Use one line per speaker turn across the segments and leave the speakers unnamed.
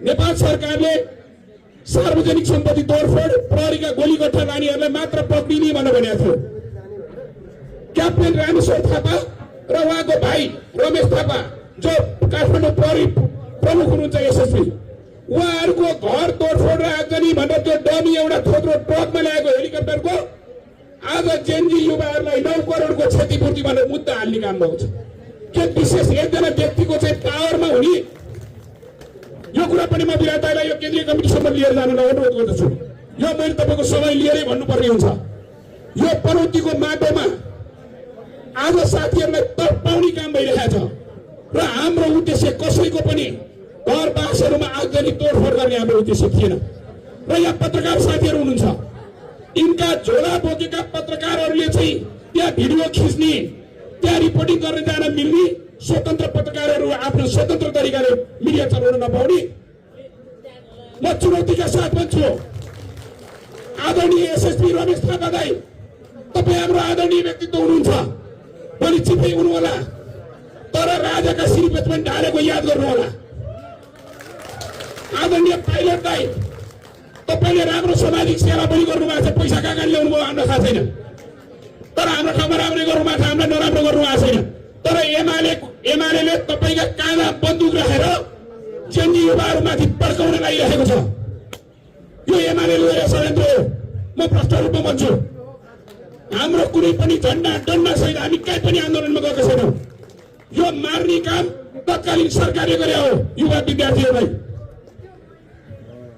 नेपाल सरकारले सार्वजनिक सम्पत्ति तोडफोड प्रहरीका गोलीगट्ठा लानेहरूलाई मात्र पक्रिने भनेर भनेको थियो। क्याप्टेन रामेश्वर थापा र उहाँको भाइ रमेश थापा जो काठमाडौँ प्रहरी प्रमुख हुनुहुन्छ एसएसपी, उहाँहरूको घर तोडफोड र आगजनी भनेर त्यो डमी एउटा थोत्रो ट्रकमा ल्याएको हेलिकप्टरको आज जेनजी युवाहरूलाई 9 करोडको क्षतिपूर्ति भनेर मुद्दा हाल्ने काम भएको छ। के विशेष एकजना व्यक्तिको चाहिँ पावरमा हुने यो कुरा पनि म विराटलाई यो केन्द्रीय कमिटीसम्म लिएर जान अनुरोध गर्दछु। यो मैले तपाईँको समय लिएरै भन्नुपर्ने हुन्छ। यो पनौतीको माटोमा आज साथीहरूलाई तडपाउने काम भइरहेको छ र हाम्रो उद्देश्य कसैको पनि घर बासहरूमा आगजनी तोडफोड गर्ने हाम्रो उद्देश्य थिएन। र यहाँ पत्रकार साथीहरू हुनुहुन्छ, यिनका झोला बोकेका पत्रकारहरूले चाहिँ त्यहाँ भिडियो खिच्ने, त्यहाँ रिपोर्टिङ गर्न जान मिल्ने स्वतन्त्र पत्रकारहरू आफ्नो स्वतन्त्र तरिकाले मिडिया चलाउन नपाउने म चुनौतीका साथ भन्छु। आदरणीय एसएसपी रमेश थापा दाइ, तपाईँ हाम्रो आदरणीय व्यक्तित्व हुनुहुन्छ, परिचितै हुनुहोला, तर राजाका श्रीपेट पनि ढालेको याद गर्नुहोला। आदरणीय पाइलट दाइ, तपाईँले राम्रो सामाजिक सेवा पनि गर्नुभएको छ, पैसा कहाँ ल्याउनु भयो हामीलाई थाहा छैन, तर हाम्रो ठाउँमा राम्रो गर्नुभएको छ, हामीलाई नराम्रो गर्नुभएको छैन। तर एमाले तपाईँका काँधा बन्दुक राखेर जेनजी युवाहरूमाथि पड्काउन लागिरहेको छ। यो एमाले षड्यन्त्र हो, म प्रष्ट रूपमा भन्छु। हाम्रो कुनै पनि झन्डा डन्डा सहित हामी कहीँ पनि आन्दोलनमा गएका छैनौँ। यो मार्ने काम तत्कालीन सरकारले गरे हो युवा विद्यार्थीहरूलाई।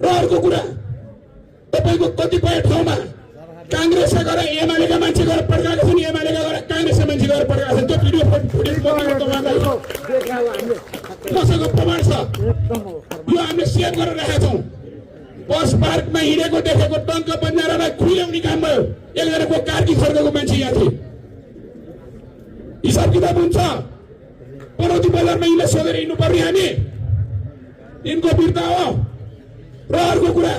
र अर्को कुरा, तपाईँको कतिपय ठाउँमा काङ्ग्रेसका गएर एमालेका मान्छे गएर पड्काएका छन्, एमालेका गएर काङ्ग्रेसका मान्छे गएर पड्काएका छन्। त्यो भिडियो फुटेज मसँग प्रमाण छ। यो हामीले सेभ गरेर राखेका छौँ। बस पार्कमा हिँडेको देखेको टङ्क बन्जारालाई खुल्याउने काम भयो। एकजनाको कार्की फर्केको मान्छे यहाँ थिए। हिसाब किताब हुन्छ। पनौती बजारमा यिनलाई सोधेर हिँड्नुपर्ने हामी, यिनको वीरता हो। र अर्को कुरा,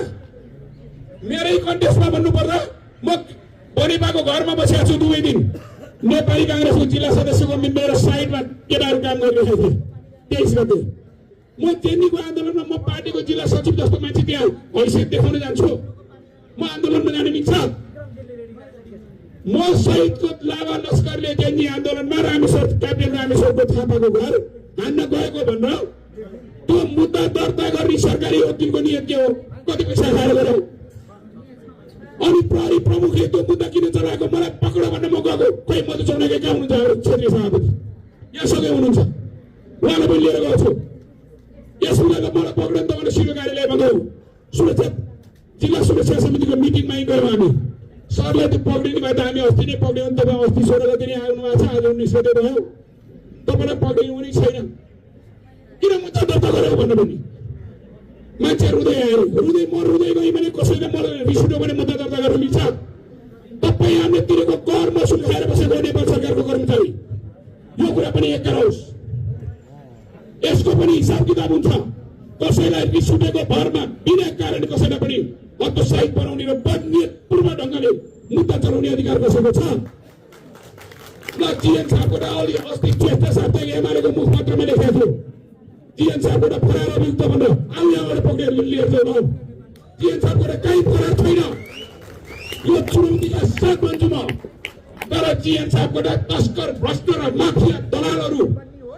मेरै कन्टेस्टमा भन्नुपर्दा म बनेपाको घरमा बसेको छु 2 दिन। नेपाली काङ्ग्रेसको जिल्ला सदस्यको मेरो साइडमा केटाहरू काम गरिरहेको थिए। 23 गते म जेन्जीको आन्दोलनमा म पार्टीको जिल्ला सचिव जस्तो मान्छे त्यहाँ हैसियत देखाउन जान्छु। म आन्दोलनमा जान मिल्छ। म सहितको लाभा लस्करले जेन्जी आन्दोलनमा क्याप्टेन रामेश्वरको थापाको घर हान्न गएको भनेर त्यो मुद्दा दर्ता गर्ने सरकारी वकिलको नियत के हो? कति पैसा खाएर गरौँ? अनि प्रहरी प्रमुखले त्यो मुद्दा किन चलाएको मलाई पक्र भन्न म गएको। खोइ मधु चौनाके कहाँ हुनुहुन्छ हाम्रो क्षेत्रीय सभापति? यहाँसँगै हुनुहुन्छ, उहाँलाई पनि लिएर गएको छु। यस मुद्दामा मलाई पक्रियो भने तपाईँले सिरो कार्यालयमा गयौँ। सुरक्षा जिल्ला सुरक्षा समितिको मिटिङमा गयौँ हामी। सरले त्यो पक्रिने भए त हामी अस्ति नै पक्रियो नि। तपाईँ अस्ति 16 गते नै आउनु भएको छ, आज 19 गते भयो। तपाईँलाई पक्रिनु पनि छैन, किन मुद्दा दर्ता गरेको भन्नु पनि? मान्छे रुँदै आएर म रुँदै गएँ भने कसैले मलाई रिस उठ्यो भने मुद्दा दर्ता गर्न मिल्छ? तपाईँ हामीले तिरेको कर महसुल खाएर बसेको नेपाल सरकारको कर्मचारी, यो कुरा पनि एक गरोस्। यसको पनि हिसाब किताब हुन्छ। कसैलाई रिस उठेको भरमा बिना कारण कसैलाई पनि हतोत्साहित बनाउने र बदनियतपूर्ण ढङ्गले मुद्दा चलाउने अधिकार कसैको छ? म जीएन साहबको अस्ति ज्येष्ठ साप्ताहिक एमालेको मुखपत्रमा लेखेको छु। जीएन साहबबाट फरार अभियुक्त भनेर आउ यहाँबाट पक्रेर लिएर जाउँ। जीएन साहबबाट कहीँ फरार छैन। यो चुनौतीका साथ भन्छु म। तर जीएन साहबबाट तस्कर, भ्रष्ट र माफिया दलालहरू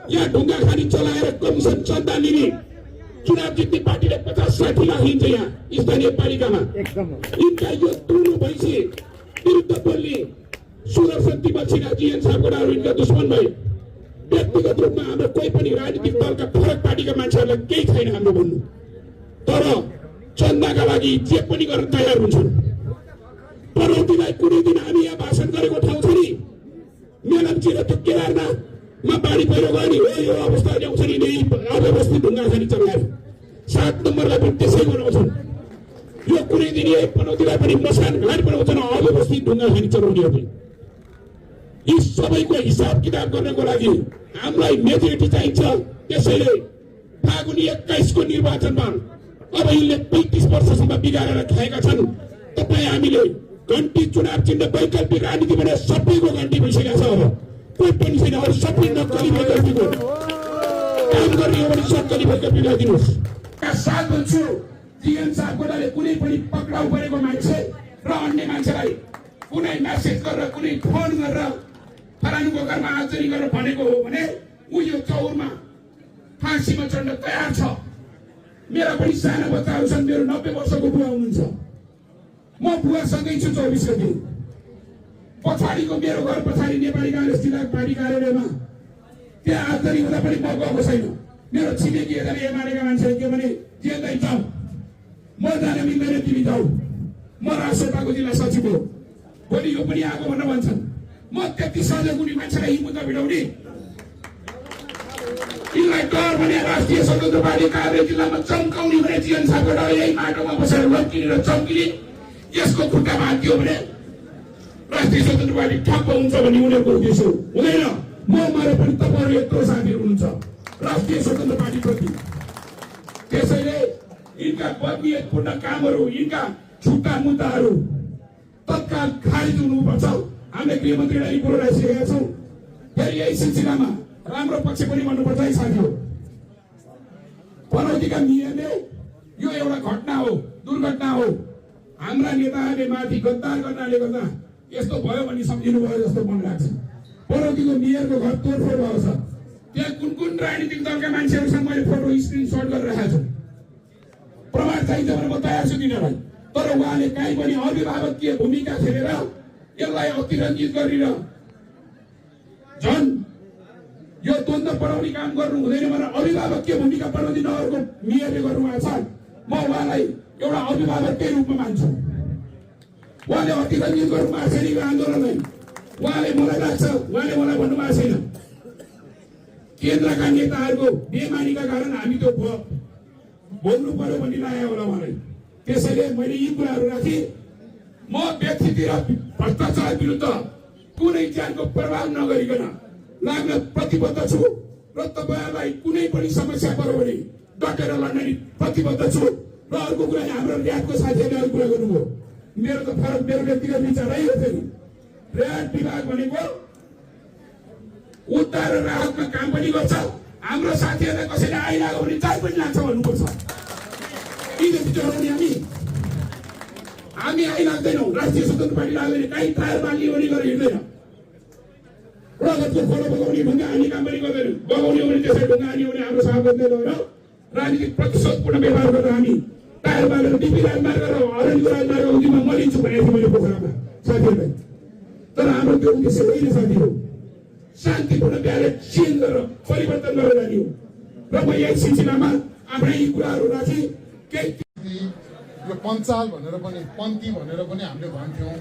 यहाँ ढुङ्गा खानी चलाएर कमिसन चन्दा लिने, चुनाव जित्ने पार्टीले 50-60 लाख लिन्छ यहाँ स्थानीय पालिकामा। यिनका यो तुलु भैँसी विरुद्ध बोल्ने सुदर्शन तिमल सिन्हा जीएन साहबको यिनका दुश्मन भए। व्यक्तिगत रूपमा हाम्रो कोही पनि राजनीतिक दलका फरक पार्टीका मान्छेहरूलाई केही छैन हाम्रो भन्नु, तर चन्दाका लागि जे पनि गर्न तयार हुन्छन्। पनौतीलाई कुनै दिन हामी यहाँ भाषण गरेको ठाउँ छ नि, मेलम्ची र त्यो केदारनाथमा बाढी पहिरो गयो नि, यो अवस्था ल्याउँछ नि अव्यवस्थित ढुङ्गा खानी चलाएर 7 नम्बरलाई पनि त्यसै बनाउँछन्। यो कुनै दिन यही पनौतीलाई पनि मसान घाट बनाउँछन् अव्यवस्थित ढुङ्गा खानी चलाउनेहरूले। यी सबैको हिसाब किताब गर्नको लागि हामीलाई मेजोरिटी चाहिन्छ। त्यसैले फागुन 21 को निर्वाचनमा अब यिनले 35 वर्षसम्म बिगारेर खाएका छन्। तपाईँ हामीले घन्टी चुनाव चिन्ह वैकल्पिक राजनीति भनेर सबैको घन्टी भइसकेको छ। अब कोही पनि छैन, अरू सबै नक्कली वैकल्पिक हो। काम गर्ने हो भने सक्कली वैकल्पिक ल्याइदिनुहोस्। साथ भन्छु जीएम सापकोटाले कुनै पनि पक्राउ परेको मान्छे र अन्य मान्छेलाई कुनै मेसेज गरेर कुनै फोन गरेर फलानुको घरमा आजरी गरेर भनेको हो भने ऊ यो चौरमा फाँसीमा चढ्न तयार छ। मेरा पनि साना बच्चाहरू छन्, मेरो 90 वर्षको बुवा हुनुहुन्छ, म बुवासँगै छु 24 गते। पछाडिको मेरो घर पछाडि नेपाली कांग्रेस जिल्ला पार्टी कार्यालयमा त्यहाँ आजरी हुँदा पनि म गएको छैन। मेरो छिमेकी एकजना एमालेका मान्छेले के भने जेलदै जाऊ, म जान मिल्दैन, तिमी जाऊ, म राष्ट्रपाको जिल्ला सचिव हो, भोलि यो पनि आएको भनेर भन्छन्। म त्यति सजग हुने मान्छेलाई यी मुद्दा भिडाउने यिनलाई डर भने राष्ट्रिय स्वतन्त्र पार्टी काभ्रे जिल्लामा चम्काउने भने जीवन सापकोटाले यही माटोमा बसेर लम्किने र चम्किने यसको खुट्टामा हात दियो भने राष्ट्रिय स्वतन्त्र पार्टी ठप्प हुन्छ भन्ने उनीहरूको उद्देश्य हुँदैन। म मरे पनि तपाईँहरू यत्रो साथीहरू हुनुहुन्छ राष्ट्रिय स्वतन्त्र पार्टीप्रति। त्यसैले यिनका बदनियतपूर्ण कामहरू, यिनका छुट्टा मुद्दाहरू तत्काल खारिज हुनुपर्छ। हामीले गृहमन्त्रीलाई कुरो राखिसकेका छौँ। फेरि यही सिलसिलामा राम्रो पक्ष पनि भन्नुपर्छ है साथीहरू। पनौतीका नियमले यो एउटा घटना हो, दुर्घटना हो। हाम्रा नेताहरूले माथि गद्दार गर्नाले गर्दा यस्तो भयो भन्ने सम्झिनु भयो जस्तो मन लाग्छ। पनौतीको मेयरको घर तोडफोड भएको छ। त्यहाँ कुन कुन राजनीतिक दलका मान्छेहरूसँग मैले फोटो स्क्रिनसट गरेर राखेको छु। प्रमाण चाहिन्छ भने म तयार छु दिनलाई। तर उहाँले काहीँ पनि अभिभावकीय भूमिका खेलेर यसलाई अतिरञ्जित गरेर झन् यो द्वन्द्व बढाउने काम गर्नु हुँदैन भनेर अभिभावकीय भूमिका पनौती नगरको मेयरले गर्नुभएको छ। म उहाँलाई एउटा अभिभावककै रूपमा मान्छु। उहाँले अतिरञ्जित गर्नुभएको छैन यो आन्दोलनलाई। उहाँले मलाई लाग्छ, उहाँले मलाई भन्नुभएको छैन केन्द्रका नेताहरूको बेमानीका कारण हामी त्यो बोल्नु पर्यो भन्ने लाग्यो होला उहाँलाई। त्यसैले मैले यी कुराहरू राखेँ। म व्यक्तितिर भ्रष्टाचार विरुद्ध कुनै ज्यानको प्रभाव नगरिकन लाग्न प्रतिबद्ध छु र तपाईँहरूलाई कुनै पनि समस्या पर्यो भने डटेर लड्न प्रतिबद्ध छु। र अर्को कुरा हाम्रो ऱ्याटको साथीहरूले अरू कुरा गर्नुभयो। मेरो त फरक मेरो व्यक्तिगत विचारै हो। फेरि ऱ्याट विभाग भनेको उद्धार र राहतमा काम पनि गर्छ। हाम्रो साथीहरूलाई कसैले आइलाग्यो भने चाल पनि लाग्छ भन्नुपर्छ। यी चढाउने हामी आइलाग्दैनौँ। राष्ट्रिय स्वतन्त्र पार्टी लाग्दैन, काहीँ टायर बाल्ने ओरी गरेर हिँड्दैन। रगतको खोलो बगाउने ढुङ्गा हानी काम पनि गर्दैन। बगाउने हो भने त्यसै ढुङ्गा हानी भने हाम्रो सभापतिले लगेर राजनीतिक प्रतिशोधपूर्ण व्यवहार गरेर हामी टायर बालेर डिपी राजमार्ग र अरण्य राजमार्ग उदीमा मरिन्छु भनेको थियो मैले पोखरामा साथीहरूलाई। तर हाम्रो त्यो उद्देश्य होइन साथीहरू। शान्तिपूर्ण ब्यालेट चेन्ज गरेर परिवर्तन गरेर जाने हो। र म यही सिलसिलामा आफ्नै यी कुराहरू राखेँ। केही
यो पञ्चाल भनेर पनि पन्ती भनेर पनि हामीले भन्थ्यौँ।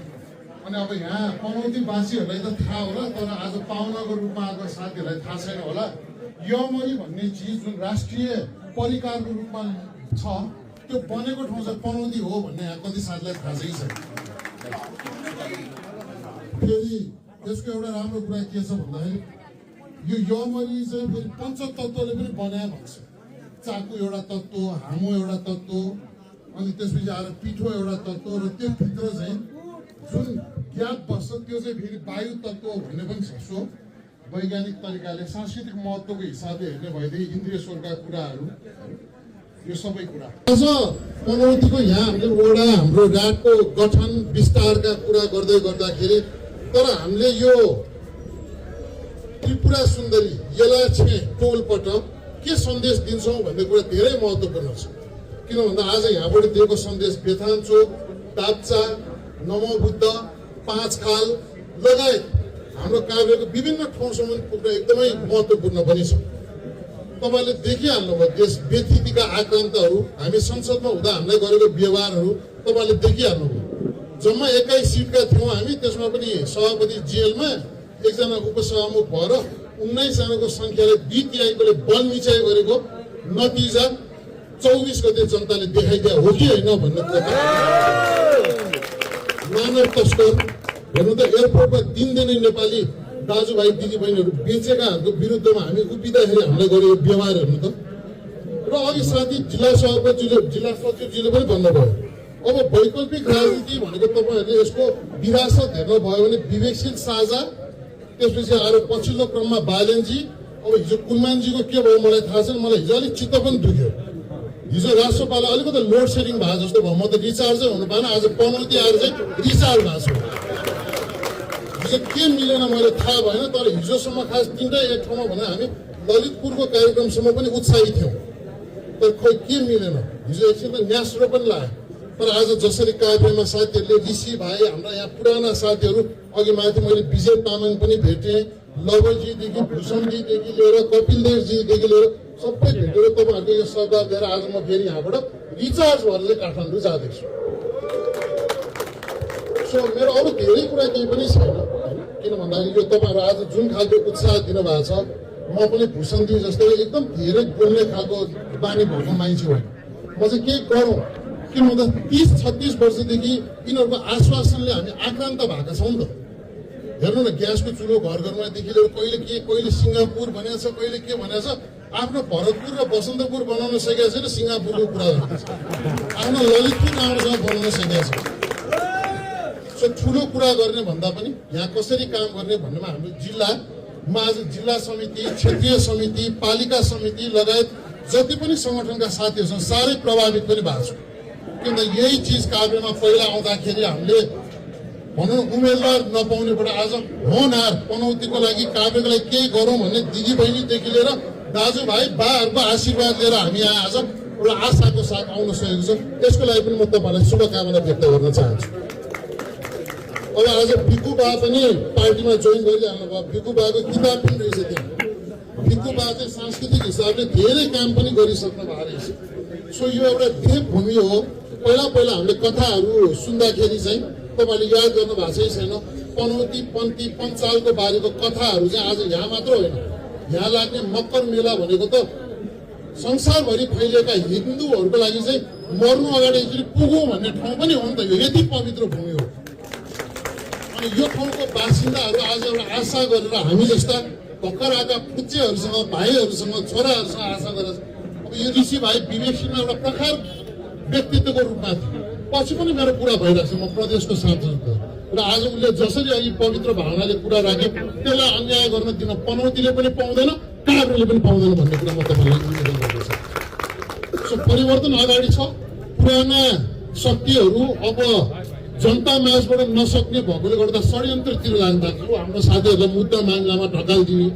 अनि अब यहाँ पनौतीवासीहरूलाई त थाहा होला, तर आज पाहुनाको रूपमा आएको साथीहरूलाई थाहा छैन होला। यमरी भन्ने चिज जुन राष्ट्रिय परिकारको रूपमा छ, त्यो बनेको ठाउँ चाहिँ पनौती हो भन्ने यहाँ कति साथीलाई थाहा चाहिँ छैन। फेरि यसको एउटा राम्रो कुरा के छ भन्दाखेरि यो यमरी चाहिँ फेरि पञ्चतत्त्वले पनि बनाए भन्छ। चाकु एउटा तत्त्व, हामो एउटा तत्त्व, अनि त्यसपछि आएर पिठो एउटा तत्त्व, र त्यो भित्र चाहिँ जुन ग्याप बस्छ त्यो चाहिँ फेरि वायु तत्त्व भन्ने पनि छ। सो वैज्ञानिक तरिकाले सांस्कृतिक महत्त्वको हिसाबले हेर्ने भएदेखि इन्द्रिय स्वर्गका कुराहरू यो सबै कुरा। आज पनौतीको यहाँ हामीले वडा हाम्रो ऱ्याटको गठन विस्तारका कुरा गर्दै गर्दाखेरि तर हामीले यो त्रिपुरा सुन्दरी यलाछे टोलपट के सन्देश दिन्छौँ भन्ने कुरा धेरै महत्त्वपूर्ण छ। किन भन्दा आज यहाँबाट दिएको सन्देश बेथान चोक, दाप्चा, नमो बुद्ध, पाँचखाल लगायत हाम्रो काभ्रेको विभिन्न ठाउँसम्म पुग्न एकदमै महत्त्वपूर्ण पनि छ। तपाईँले देखिहाल्नुभयो देश व्यथितिका आक्रान्तहरू, हामी संसदमा हुँदा हामीलाई गरेको व्यवहारहरू तपाईँले देखिहाल्नुभयो। जम्मा 21 सिटका थियौँ हामी, त्यसमा पनि सभापति जेलमा एकजना उपसभामुख भएर 19 जनाको सङ्ख्याले 2/3ले बल मिचाइ गरेको नतिजा 24 गते जनताले देखाइदिया हो कि होइन भन्ने कुरा। मानव तस्कर हेर्नु त एयरपोर्टमा दिनदिनै नेपाली दाजुभाइ दिदीबहिनीहरू बेचेकाहरूको विरुद्धमा हामी उभिँदाखेरि हामीलाई गरेको व्यवहार हेर्नु त। र अघि साथी जिल्ला सभापतिले जिल्ला सचिवजीले पनि भन्नुभयो अब वैकल्पिक राजनीति भनेको तपाईँहरूले यसको विरासत हेर्नुभयो भने विवेकशील साझा, त्यसपछि आएर पछिल्लो क्रममा बालेनजी, अब हिजो कुलमानजीको के भयो मलाई थाहा छैन। मलाई हिजो अलिक चित्त पनि दुख्यो। हिजो राष्ट्रपाललाई अलिकति लोड सेडिङ भएको जस्तो भयो, म त रिचार्जै हुनु पाएन, आज पनौती आएर चाहिँ रिचार्ज भएको छु। हिजो के मिलेन मैले थाहा भएन, तर हिजोसम्म खास तिनटै एक ठाउँमा भने हामी ललितपुरको कार्यक्रमसम्म पनि उत्साहित थियौँ, तर खोइ के मिलेन। हिजो एकछिन त न्यास्रो पनि लाग्यो, तर आज जसरी काभ्रेमा साथीहरूले ऋषि भाइ हाम्रा यहाँ पुराना साथीहरू अघि माथि मैले विजय तामाङ पनि भेटेँ, लवजीदेखि भूषणजीदेखि लिएर कपिलदेवजीदेखि लिएर सबै भेटेर तपाईँहरूको यो सद्भाव दिएर आज म फेरि यहाँबाट रिचार्ज भएर चाहिँ काठमाडौँ जाँदैछु। सो मेरो अरू धेरै कुरा केही पनि छैन, किन भन्दाखेरि यो तपाईँहरू आज जुन खालको उत्साह दिनुभएको छ, म पनि भूषणजी जस्तै एकदम धेरै बोल्ने खालको बानी भएको मान्छे होइन। म चाहिँ केही गरौँ, किन भन्दा 30-36 वर्षदेखि यिनीहरूको आश्वासनले हामी आक्रान्त भएका छौँ नि त। हेर्नु न, ग्यासको चुलो घर घरमादेखि लिएर कहिले के, कहिले सिङ्गापुर भनेको छ, कहिले के भनेको छ। आफ्नो भरतपुर र बसन्तपुर बनाउन सकेको छैन, सिङ्गापुरको कुरा गर्दैछ। आफ्नो ललितपुर राम्रोसँग बनाउन सकेको छ। सो ठुलो कुरा गर्ने भन्दा पनि यहाँ कसरी काम गर्ने भन्नेमा हाम्रो जिल्लामा आज जिल्ला समिति, क्षेत्रीय समिति, पालिका समिति लगायत जति पनि सङ्गठनका साथीहरू छन् साह्रै प्रभावित पनि भएको छु। किनभने यही चिज काभ्रेमा पहिला आउँदाखेरि हामीले भनौँ उम्मेदवार नपाउनेबाट आज होनहार पनौतीको लागि काभ्रेको लागि केही गरौँ भन्ने दिदीबहिनीदेखि लिएर दाजुभाइ बाहरूको आशीर्वाद लिएर हामी यहाँ आज एउटा आशाको साथ आउन सकेको छ। त्यसको लागि पनि म तपाईँलाई शुभकामना व्यक्त गर्न चाहन्छु। अब आज भिकु बा पनि पार्टीमा जोइन गरिहाल्नु भयो। भिकु बाको किताब पनि रहेछ त्यहाँ। भिकु बा चाहिँ सांस्कृतिक हिसाबले धेरै काम पनि गरिसक्नु भएको रहेछ। सो यो एउटा देवभूमि हो। पहिला हामीले कथाहरू सुन्दाखेरि चाहिँ तपाईँले याद गर्नु भएको छैन, पनौती पन्ती पञ्चालको बारेको कथाहरू चाहिँ आज यहाँ मात्र होइन, यहाँ लाग्ने मकर मेला भनेको त संसारभरि फैलिएका हिन्दूहरूको लागि चाहिँ मर्नु अगाडि यसरी पुगौँ भन्ने ठाउँ पनि हो नि त। यो यति पवित्र भूमि हो। अनि यो ठाउँको बासिन्दाहरू आज एउटा आशा गरेर हामी जस्ता भर्खर आएका पुच्चेहरूसँग, भाइहरूसँग, छोराहरूसँग आशा गरेर अब यो ऋषि भाइ विवेक सिंह एउटा प्रखर व्यक्तित्वको रूपमा थियो। पछि पनि मेरो कुरा भइरहेको छ, म प्रदेशको सांसद र आज उसले जसरी अघि पवित्र भावनाले कुरा राखे त्यसलाई अन्याय गर्न दिन पनौतीले पनि पाउँदैन, काभ्रेले पनि पाउँदैन भन्ने कुरा म तपाईँलाई निवेदन गर्दछु। सो परिवर्तन अगाडि छ। पुराना शक्तिहरू अब जनता माझबाट नसक्ने भएकोले गर्दा षड्यन्त्रतिर जान थाल्यो। हाम्रो साथीहरूलाई मुद्दा मामिलामा ढकालिदिने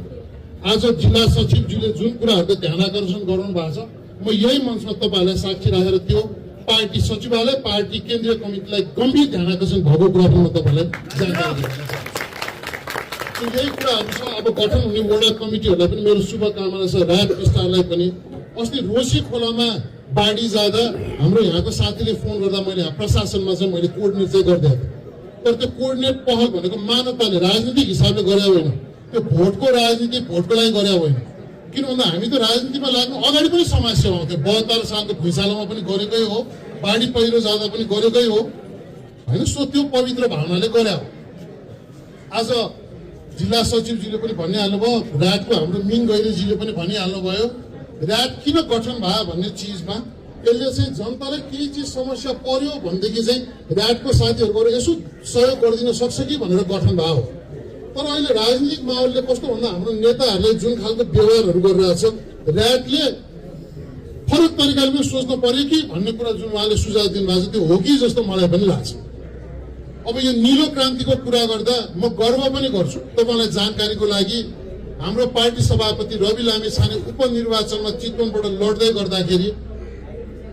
आज जिल्ला सचिवज्यूले जुन कुराहरूको ध्यान आकर्षण गराउनु भएको छ, म यही मञ्चमा तपाईँहरूलाई साक्षी राखेर त्यो पार्टी सचिवालय, पार्टी केन्द्रीय कमिटीलाई गम्भीर ध्यान आकर्षण भएको कुरा पनि म तपाईँलाई जानकारी दिन चाहन्छु। यही कुराहरू छ। अब गठन हुने वडा कमिटीहरूलाई पनि मेरो शुभकामना छ। राज विस्तारलाई पनि अस्ति रोसी खोलामा बाढी जाँदा हाम्रो यहाँको साथीले फोन गर्दा मैले यहाँ प्रशासनमा चाहिँ मैले कोर्डिनेट चाहिँ गरिदिएको थिएँ। तर त्यो कोर्डिनेट पहल भनेको मानवताले राजनीतिक हिसाबले गरे होइन, त्यो भोटको राजनीति भोटको लागि गरे होइन। किन भन्दा हामी त राजनीतिमा लाग्नु अगाडि पनि समस्या आउँथ्यो। 72 सालको भुइँचालोमा पनि गरेकै हो, बाढी पहिरो जाँदा पनि गरेकै हो होइन। सो त्यो पवित्र भावनाले गरे हो। आज जिल्ला सचिवजीले पनि भनिहाल्नुभयो, राजको हाम्रो मिन गैरेजीले पनि भनिहाल्नुभयो, राज किन गठन भयो भन्ने चिजमा यसले चाहिँ जनतालाई केही चिज समस्या पर्यो भनेदेखि चाहिँ राजको साथीहरूको यसो सहयोग गरिदिन सक्छ कि भनेर गठन भयो। तर अहिले राजनीतिक माहौलले कस्तो भन्दा हाम्रो नेताहरूले जुन खालको व्यवहारहरू गरिरहेछ, राजले फरक तरिकाले पनि सोच्नु पर्यो कि भन्ने कुरा जुन उहाँले सुझाव दिनुभएको छ त्यो हो कि जस्तो मलाई पनि लाग्छ। अब यो नीलो क्रान्तिको कुरा गर्दा म गर्व पनि गर्छु। तपाईँलाई जानकारीको लागि हाम्रो पार्टी सभापति रवि लामिछाने उपनिर्वाचनमा चितवनबाट लड्दै गर्दाखेरि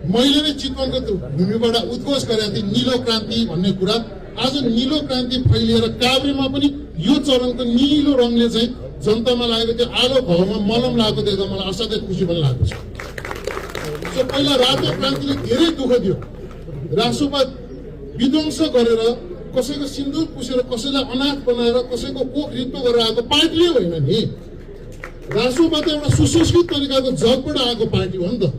मैले नै चितवनको भूमिबाट उद्घोष गरेको थिएँ नीलो क्रान्ति भन्ने कुरा। आज नीलो क्रान्ति फैलिएर काभ्रेमा पनि यो चरणको नीलो रङले चाहिँ जनतामा लागेको त्यो आलो भावमा मलम लागेको देख्दा मलाई असाध्यै खुसी पनि लागेको छ। पहिला रातो क्रान्तिले धेरै दुःख दियो। राष्ट्रपा विध्वंस गरेर कसैको सिन्दुर पुसेर कसैलाई अनाथ बनाएर कसैको कोख रित्तो गरेर आएको पार्टीले होइन नि। राष्ट्रपा त एउटा सुसंस्कृत तरिकाको जगबाट आएको पार्टी हो नि त।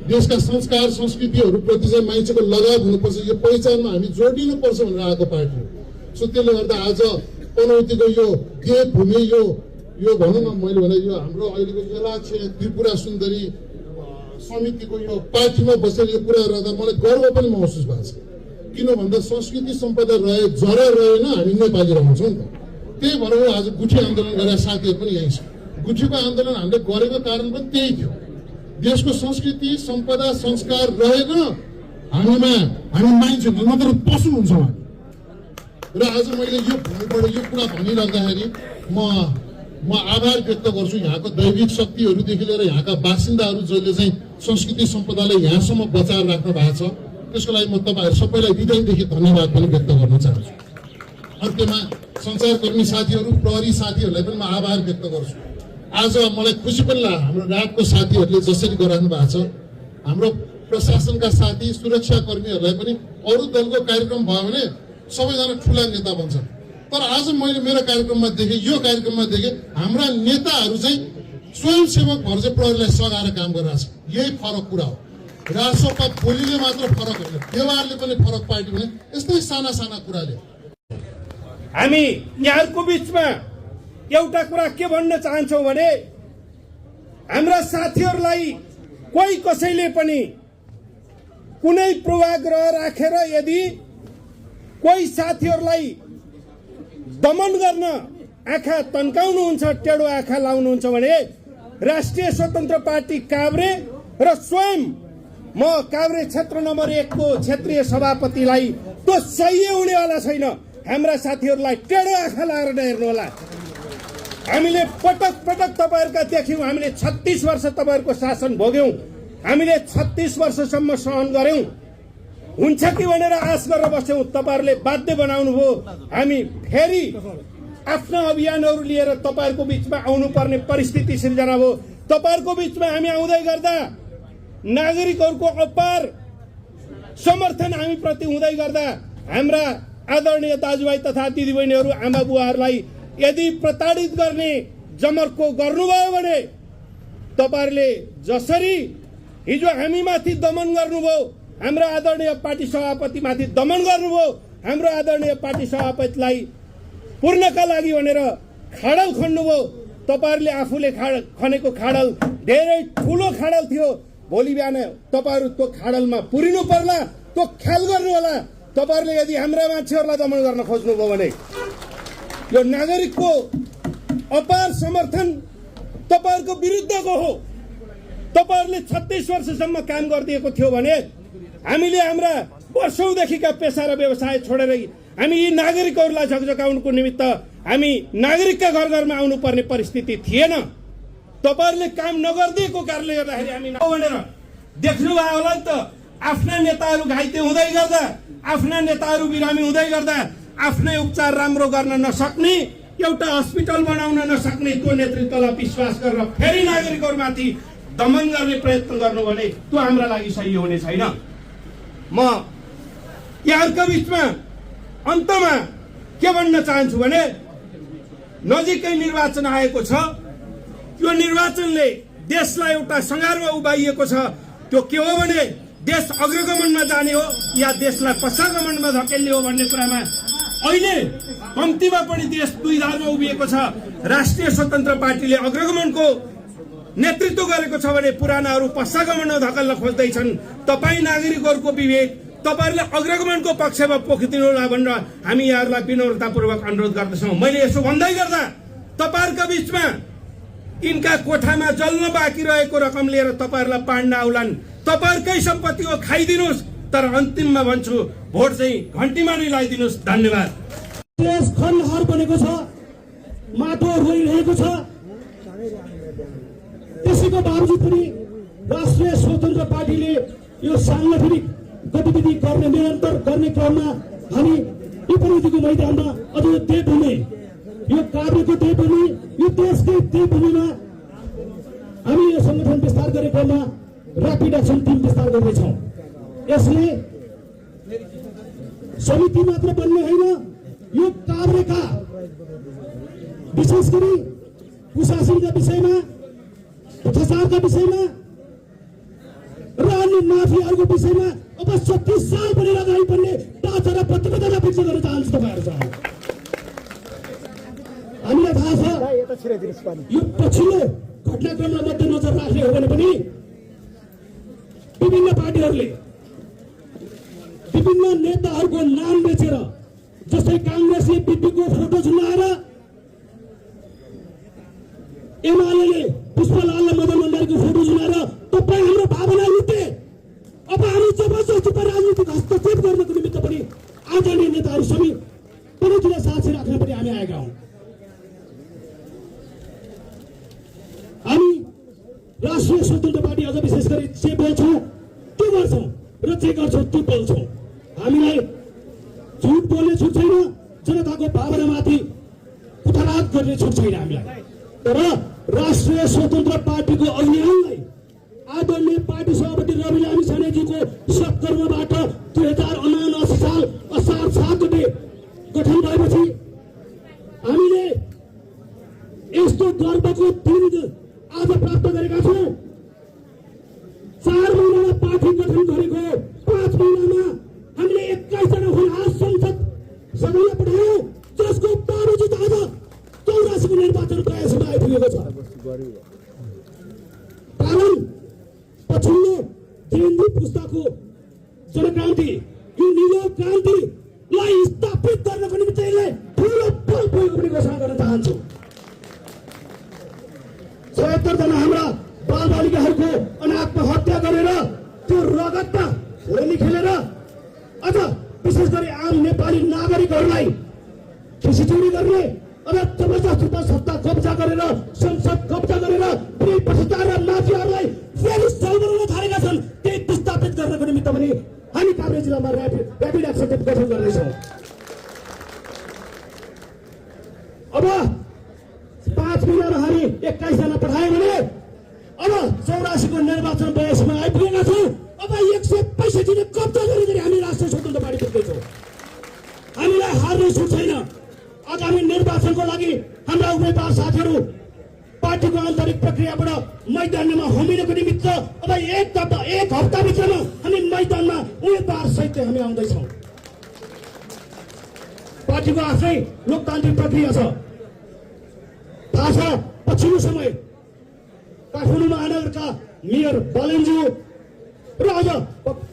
देशका संस्कार संस्कृतिहरू प्रति चाहिँ मान्छेको लगाव हुनुपर्छ, यो पहिचानमा हामी जोडिनुपर्छ भनेर आएको पार्टी हो। सो त्यसले गर्दा आज पनौतीको यो देवभूमि यो भनौँ न, मैले भने यो हाम्रो अहिलेको एलाछे त्रिपुरा सुन्दरी समितिको यो पार्टीमा बसेर यो कुरा गर्दा मलाई गर्व पनि महसुस भएको छ। किन भन्दा संस्कृति सम्पदा रहे जरा रहेन हामी नेपाली रहन्छौँ नि त। त्यही भएर आज गुठी आन्दोलन गरेर साथीहरू पनि यही छ। गुठीको आन्दोलन हामीले गरेको कारण पनि त्यही थियो। देशको संस्कृति सम्पदा संस्कार रहेको हामी मान्छे नत्र पशु हुन्छौँ र आज मैले यो भूमिबाट यो कुरा भनिराख्दाखेरि म आभार व्यक्त गर्छु यहाँको दैविक शक्तिहरूदेखि लिएर यहाँका बासिन्दाहरू जसले चाहिँ संस्कृति सम्पदालाई यहाँसम्म बचाएर राख्नु भएको छ त्यसको लागि म तपाईँहरू सबैलाई हृदयदेखि धन्यवाद पनि व्यक्त गर्न चाहन्छु। अन्त्यमा सञ्चारकर्मी साथीहरू प्रहरी साथीहरूलाई पनि म आभार व्यक्त गर्छु। आज मलाई खुसी पनि लाग्यो हाम्रो रातको साथीहरूले जसरी गराउनु भएको छ हाम्रो प्रशासनका साथी सुरक्षाकर्मीहरूलाई पनि अरू दलको कार्यक्रम भयो भने सबैजना ठुला नेता बन्छ। तर आज मैले मेरो कार्यक्रममा देखेँ यो कार्यक्रममा देखेँ हाम्रा नेताहरू चाहिँ स्वयंसेवक भएर चाहिँ प्रहरीलाई सघाएर काम गरिरहेको छ। यही फरक कुरा हो। राजसभा बोलीले मात्र फरक होइन व्यवहारले पनि फरक पार्टी भने यस्तै साना साना कुराले
हामी यहाँहरूको बिचमा एउटा कुरा के भन्न चाहन्छौँ भने हाम्रा साथीहरूलाई कोही कसैले पनि कुनै पूर्वाग्रह राखेर यदि कोही साथीहरूलाई दमन गर्न आँखा तन्काउनुहुन्छ टेढो आँखा लाउनुहुन्छ भने राष्ट्रिय स्वतन्त्र पार्टी काभ्रे र स्वयं म काभ्रे क्षेत्र नम्बर 1 को क्षेत्रीय सभापतिलाई त्यो सह्य हुनेवाला छैन। हाम्रा साथीहरूलाई टेढो आँखा लाएर नहेर्नु होला। हामीले पटक पटक तपाईँहरूका देख्यौँ। हामीले 36 वर्ष तपाईँहरूको शासन भोग्यौँ। हामीले 36 वर्षसम्म सहन गर्यौँ। हुन्छ कि भनेर आश गरेर बस्यौँ। तपाईँहरूले बाध्य बनाउनु भयो। हामी फेरि आफ्ना अभियानहरू लिएर तपाईँहरूको बिचमा आउनुपर्ने परिस्थिति सिर्जना भयो। तपाईँहरूको बिचमा हामी आउँदै गर्दा नागरिकहरूको अपार समर्थन हामी प्रति हुँदै गर्दा हाम्रा आदरणीय दाजुभाइ तथा दिदीबहिनीहरू आमा बुवाहरूलाई यदि प्रताडित गर्ने जमर्को गर्नुभयो भने तपाईँहरूले जसरी हिजो हामीमाथि दमन गर्नुभयो, हाम्रो आदरणीय पार्टी सभापतिमाथि दमन गर्नुभयो, हाम्रो आदरणीय पार्टी सभापतिलाई पूर्णका लागि भनेर खाडल खन्नुभयो। तपाईँहरूले आफूले खनेको खाडल धेरै ठुलो खाडल थियो। भोलि बिहान तपाईँहरू त्यो खाडलमा पुरिनु पर्ला, त्यो ख्याल गर्नु होला। तपाईँहरूले यदि हाम्रा मान्छेहरूलाई दमन गर्न खोज्नुभयो भने यो नागरिकको अपार समर्थन तपाईँहरूको विरुद्धको हो। तपाईँहरूले 36 वर्षसम्म काम गरिदिएको थियो भने हामीले हाम्रा वर्षौंदेखिका पेसा र व्यवसाय छोडेर हामी यी नागरिकहरूलाई झकझकाउनुको निमित्त हामी नागरिकका घर घरमा आउनुपर्ने परिस्थिति थिएन। तपाईँहरूले काम नगरिदिएको कारणले गर्दाखेरि हामी भनेर देख्नुभयो होला नि त। आफ्ना नेताहरू घाइते हुँदै गर्दा, आफ्ना नेताहरू बिरामी हुँदै गर्दा आफ्नै उपचार राम्रो गर्न नसक्ने, एउटा हस्पिटल बनाउन नसक्ने त्यो नेतृत्वलाई विश्वास गरेर फेरि नागरिकहरूमाथि दमन गर्ने प्रयत्न गर्नु भने त्यो हाम्रा लागि सही हुने छैन। म यहाँहरूका बिचमा अन्तमा के भन्न चाहन्छु भने नजिकै निर्वाचन आएको छ। यो निर्वाचनले देशलाई एउटा सङ्घारमा उभाइएको छ। त्यो के हो भने देश अग्रगमनमा जाने हो या देशलाई पश्चागमनमा धकेल्ने हो भन्ने कुरामा अहिले कम्तीमा पनि देश दुई धारमा उभिएको छ। राष्ट्रिय स्वतन्त्र पार्टीले अग्रगमनको नेतृत्व गरेको छ भने पुरानाहरू पश्चागमनमा धकेल्न खोज्दैछन्। तपाईँ नागरिकहरूको विवेक, तपाईँहरूले अग्रगमनको पक्षमा पोखिदिनु होला भनेर हामी यहाँहरूलाई विनम्रतापूर्वक अनुरोध गर्दछौँ। मैले यसो भन्दै गर्दा तपाईँहरूका बिचमा यिनका कोठामा जल्न बाँकी रहेको रकम लिएर तपाईँहरूलाई पाण्ड आउलान्। तपाईँहरूकै सम्पत्ति हो, खाइदिनुहोस्। तर अन्तिममा भन्छु भोट चाहिँ घन्टीमा नै लगाइदिनुहोस्। धन्यवाद।
देश खण्डहर बनेको छ, माटो रोइरहेको छ। त्यसैको बावजुद पनि राष्ट्रिय स्वतन्त्र पार्टीले यो सांगठनिक गतिविधि गर्ने निरन्तर गर्ने क्रममा हामी विपरीतको मैदानमा अझ देवभूमि, यो काभ्रेको देवभूमि, यो देशकै देवभूमिमा हामी यो संगठन विस्तार गर्ने क्रममा ऱ्यापिड एक्सन टिम विस्तार गर्दैछौँ। यसले समिति मात्र बन्ने होइन, यो काभ्रेका विशेष गरी कुशासनका विषयमा, भ्रष्टाचारका विषयमा र अन्य माफियाहरूको विषयमा अब 36 साल पनि अगाडि बढ्ने बाचा र प्रतिबद्धता व्यक्त गर्न चाहन्छु तपाईँहरूसँग। हामीलाई थाहा छ यो पछिल्लो घटनाक्रमलाई मध्यनजर राख्ने हो भने पनि विभिन्न पार्टीहरूले विभिन्न नेताहरूको नाम बेचेर, जस्तै कांग्रेसले बिपीको फोटो झुलाएर, एमाले पुष्पलाल र मदन भण्डारीको फोटो झुलाएर तपाईँ हाम्रो भावना लुटे। अब हामी जबरजस्ती राजनीतिक हस्तक्षेप गर्नको निमित्त पनि आदरणीय नेताहरू सबै पनौतीलाई साक्षी राख्न पनि हामी आएका हौँ। हामी राष्ट्रिय स्वतन्त्र पार्टी अझ विशेष गरी जे बोल्छौँ त्यो गर्छौँ र जे गर्छौँ त्यो बोल्छौँ। हामीलाई झुट बोल्ने छुट छैन, जनताको भावनामाथि कुटरात गर्ने छुट छैन हामीलाई। तर राष्ट्रिय स्वतन्त्र पार्टीको अभियानलाई आदरणीय पार्टी सभापति रवि लामिछानेजीको सत्कर्मबाट 2079 साल असार 7 गते गठन भएपछि हामीले यस्तो गर्वको दिन आज प्राप्त गरेका छौँ। 4 महिनामा पार्टी गठन गरेको 5 महिनामा हामीले 21 जना होनहार संसद सदनमा पठायौँ, जसको बावजुद आज 84 को निर्वाचन प्रयासमा आइपुगेको छ। कारण पछिल्लो जेएनजी पुस्ताको जनक्रान्ति, यो निलो क्रान्तिलाई स्थापित गर्नको निमित्त यसले ठुलो बल प्रयोग गर्ने घोषणा गर्न चाहन्छु। 76 जना हाम्रा बालबालिकाहरूको अनाथमा हत्या गरेर त्यो रगतमा होली खेलेर अझ विशेष गरी आम नेपाली नागरिकहरूलाई खिचीचोरी गर्ने र जबरजस्तीमा सत्ता कब्जा गरेर संसद कब्जा गरेर कुनै भ्रष्टाचार र माफियाहरूलाई फेरि चौबन्द थालेका छन्। त्यही विस्थापित गर्नको निमित्त पनि हामी काभ्रे जिल्लामा ऱ्यापिड एक्सन टिम गठन गर्दैछौँ। अब 5 महिनामा हामी 21 जना पठायौँ भने अब 84 को निर्वाचन प्रयासमा आइपुगेका छौँ। अब 165 ने कब्जा गरी हामी राष्ट्रिय स्वतन्त्र पार्टी पुग्दैछौँ। हामीलाई हार्ने छुट छैन। आगामी निर्वाचनको लागि हाम्रा उम्मेदवार साथीहरू पार्टीको आन्तरिक प्रक्रियाबाट मैदानमा होमिनको निमित्त अब एक हप्ताभित्रमा हामी मैदानमा उम्मेदवार सहित हामी आउँदैछौँ। पार्टीको आफ्नै लोकतान्त्रिक प्रक्रिया छ। थाहा छ पछिल्लो समय काठमाडौँ महानगरका मेयर बालनज्यू र अझ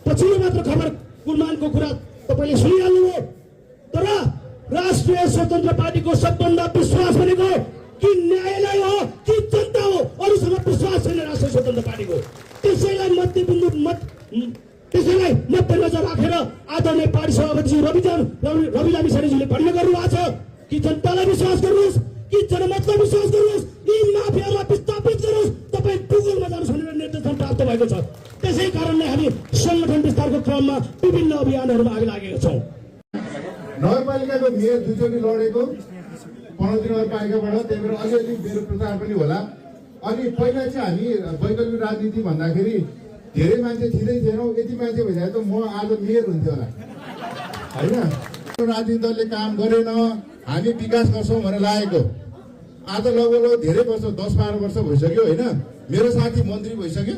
पछिल्लो मात्र खबर कुलमानको कुरा तपाईँले सुनिहाल्नुभयो। तर राष्ट्रिय स्वतन्त्र पार्टीको सबभन्दा विश्वास भनेको कि न्यायालय हो कि जनता हो, अरूसँग विश्वास छैन राष्ट्रिय स्वतन्त्र पार्टीको। त्यसैलाई मध्यनजर राखेर आदरणीय पार्टी सभापति रवि लामिछानेजीले भन्ने गर्नुभएको छ कि जनतालाई विश्वास गर्नुहोस् कि जनमतलाई विश्वास गर्नुहोस्, यी माफियालाई विस्थापित गर्नुहोस्, तपाईँ टुगलमा जानुहोस् भनेर निर्देशन प्राप्त भएको छ। त्यसै कारणले हामी संगठन विस्तारको क्रममा विभिन्न अभियानहरूमा अघि लागेका छौँ।
नगरपालिकाको मेयर दुईचोटि लडेको पनौती नगरपालिकाबाट, त्यही भएर अलिअलि मेरो प्रचार पनि होला। अनि पहिला चाहिँ हामी वैकल्पिक राजनीति भन्दाखेरि धेरै मान्छे थिँदै थिएनौँ। यति मान्छे भइसक्यो त म आज मेयर हुन्थ्यो होला होइन। राजनीतिक दलले काम गरेन, हामी विकास गर्छौँ भनेर लागेको आज लगभग धेरै वर्ष 10-12 वर्ष भइसक्यो होइन। मेरो साथी मन्त्री भइसक्यो।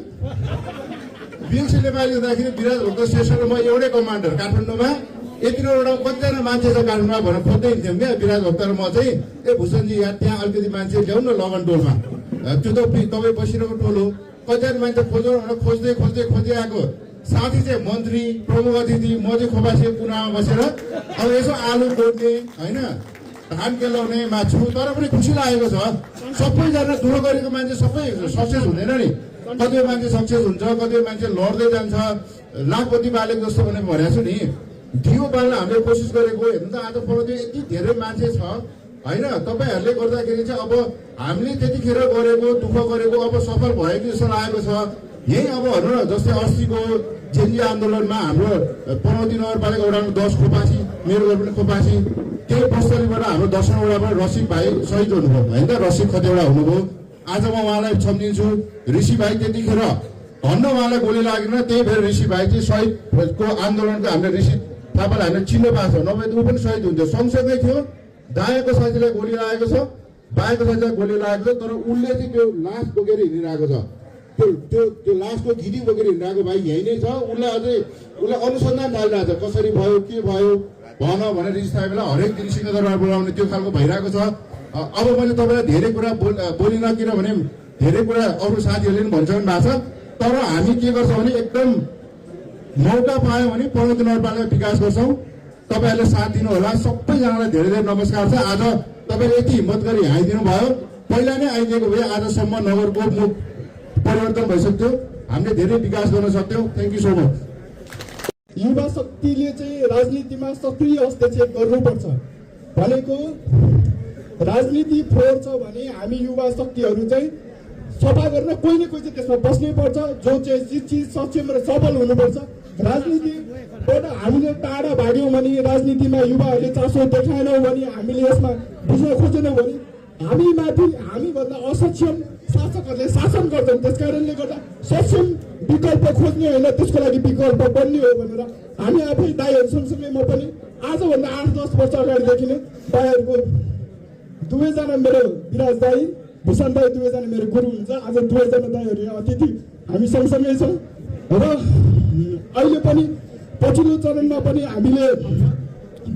बिएक्सी नेपाली हुँदाखेरि विराज भक्त श्रेष्ठ र म एउटै कमान्डर काठमाडौँमा। यतिवटा कतिजना मान्छे छ काठमाडौँमा भनेर खोज्दै हिँड्थ्यौँ क्या विराज भक्त र म चाहिँ। ए भूषणजी यहाँ त्यहाँ अलिकति मान्छे ल्याउनु न लगन टोलमा, त्यो त तपाईँ बसिरहेको टोल हो। कतिजना मान्छे खोज्नु भनेर खोज्दै आएको साथी चाहिँ मन्त्री प्रमुख अतिथि, म चाहिँ खोपासी कुनामा बसेर अब यसो आलु गोड्ने होइन, धान केलाउने माछु। तर पनि खुसी लागेको छ। सबैजना दुःख गरेको मान्छे सबै सक्सेस हुँदैन नि। कतिपय मान्छे सक्सेस हुन्छ, कतिपय मान्छे लड्दै जान्छ। लाखपति बालेको जस्तो भनेको छु नि, दियो बाल्न हामीले कोसिस गरेको हेर्नु त। आज पढ्दै यति धेरै मान्छे छ होइन। तपाईँहरूले गर्दाखेरि चाहिँ अब हामीले त्यतिखेर गरेको दुःख गरेको अब सफल भएको जस्तो लागेको छ। यही अब हेर्नु न, जस्तै अस्तिको जेएनजी आन्दोलनमा हाम्रो पनौती नगरपालिका वडामा 10 खोपासी, मेरो घर पनि खोपासी, त्यही बस्तरीबाट हाम्रो दर्शनवटाबाट रसिक भाइ शहीद हुनुभयो होइन त। रसिक खतेवडा हुनुभयो। आज म उहाँलाई सम्झिन्छु। ऋषि भाइ त्यतिखेर धन्न उहाँलाई गोली लागेन, त्यही भएर ऋषि भाइ चाहिँ शहीदको आन्दोलनको हामीले ऋषि थापालाई हामीले चिन्नु पाएको छ। नभए ऊ पनि शहीद हुन्थ्यो। सँगसँगै थियो। दायाँको साथीलाई गोली लागेको छ, बायाँको साथीलाई गोली लागेको छ। तर उसले चाहिँ त्यो लास बोकेर हिँडिरहेको छ। त्यो लासको घिटी बोकेर हिँडिरहेको भाइ यहीँ नै छ। उसलाई अनुसन्धान चालिरहेको छ, कसरी भयो के भयो भन भनेर ऋषि साहेबलाई हरेक दिन सिंहदरबार बोलाउने त्यो खालको भइरहेको छ। अब मैले तपाईँलाई धेरै कुरा बोलिनँ, किनभने धेरै कुरा अरू साथीहरूले पनि भन्छन् भएको छ। तर हामी के गर्छौँ भने एकदम मौका पायौँ भने पनौती नगरपालिका विकास गर्छौँ। तपाईँहरूले साथ दिनु होला। सबैजनालाई धेरै धेरै नमस्कार छ। आज तपाईँले यति हिम्मत गरी आइदिनु भयो। पहिला नै आइदिएको भए आजसम्म नगरको मुख परिवर्तन भइसक्थ्यो। हामीले धेरै विकास गर्न सक्थ्यौँ। Thank you so much.
युवा शक्तिले चाहिँ राजनीतिमा सक्रिय हस्तक्षेप गर्नुपर्छ भनेको राजनीति फोहोर छ भने हामी युवा शक्तिहरू चाहिँ सफा गर्न कोही न कोही चाहिँ त्यसमा बस्नै पर्छ, जो चाहिँ शिक्षित सक्षम र सबल हुनुपर्छ। राजनीतिबाट हामीले टाढा भाग्यौँ भने, राजनीतिमा युवाहरूले चासो देखाएनौँ भने, हामीले यसमा बुझ्न खोजेनौँ भने हामीभन्दा असक्षम शासकहरूले शासन गर्छन्। त्यस कारणले गर्दा सक्षम विकल्प खोज्ने होइन, त्यसको लागि विकल्प बन्ने हो भनेर हामी आफै दाईहरू सँगसँगै म पनि आजभन्दा 8-10 वर्ष अगाडिदेखि नै दाईहरूको दुवैजना मेरो विराज दाई, भूषण दाई दुवैजना मेरो गुरु हुन्छ। आज दुवैजना दाईहरू यहाँ अतिथि हामी सँगसँगै छौँ र अहिले पनि पछिल्लो चरणमा पनि हामीले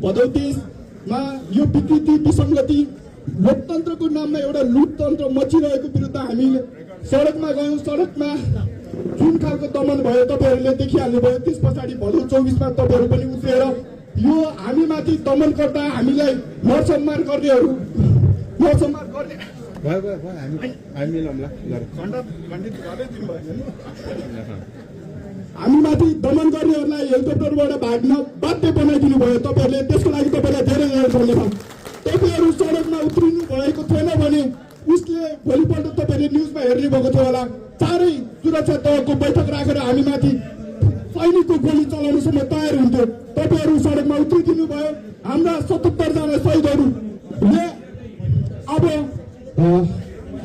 भदौ 23मा यो विकृति विसङ्गति लोकतन्त्रको नाममा एउटा लुटतन्त्र मचिरहेको विरुद्ध हामीले सडकमा गयौँ। सडकमा जुन खालको दमन भयो तपाईँहरूले देखिहाल्नुभयो। त्यस पछाडि भदौ 24मा तपाईँहरू पनि उत्रेर यो हामीमाथि दमनकर्ता, हामीलाई नरसम्मान गर्नेहरू हामीमाथि दमन गर्नेहरूलाई हेलिकप्टरबाट भाग्न बाध्य बनाइदिनु भयो तपाईँहरूले। त्यसको लागि तपाईँलाई धेरै धेरै धन्यवाद। तपाईँहरू सडकमा उत्रिनु भएको थिएन भने उसले भोलिपल्ट तपाईँले न्युजमा हेर्ने भएको थियो होला, चारै सुरक्षा तहको बैठक राखेर हामीमाथि सैनिकको गोली चलाउनुसम्म तयार हुन्थ्यो। तपाईँहरू सडकमा उत्रिदिनु भयो। हाम्रा 77 जना शहीदहरूले अब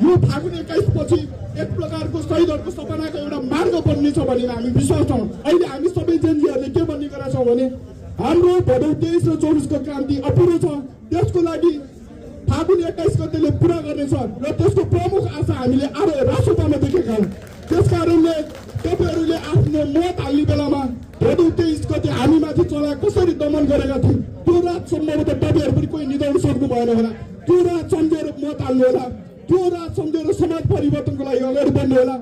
यो फागुन 21 पछि एक प्रकारको शहीदहरूको सपनाको एउटा मार्ग बन्नेछ भन्ने हामी विश्वास छौँ। अहिले हामी सबै जेनजीहरूले के भन्ने गरेका छौँ भने हाम्रो भदौ 23 र 24 को क्रान्ति अपुरो छ। त्यसको लागि फागुन 21 गतेले पुरा गर्नेछ र त्यसको प्रमुख आशा हामीले रासोपामा देखेका हौँ। त्यस कारणले तपाईँहरूले आफ्नो मत हाल्ने बेलामा भदौ 23 गते हामीमाथि चला कसरी दमन गरेका थिए त्यो रात सम्भवतः तपाईँहरू पनि कोही निधाउन सक्नु भएन होला। त्यो रात सम्झेर मत हाल्नु होला, त्यो रात सम्झेर समाज परिवर्तनको लागि अगाडि बढ्नु होला।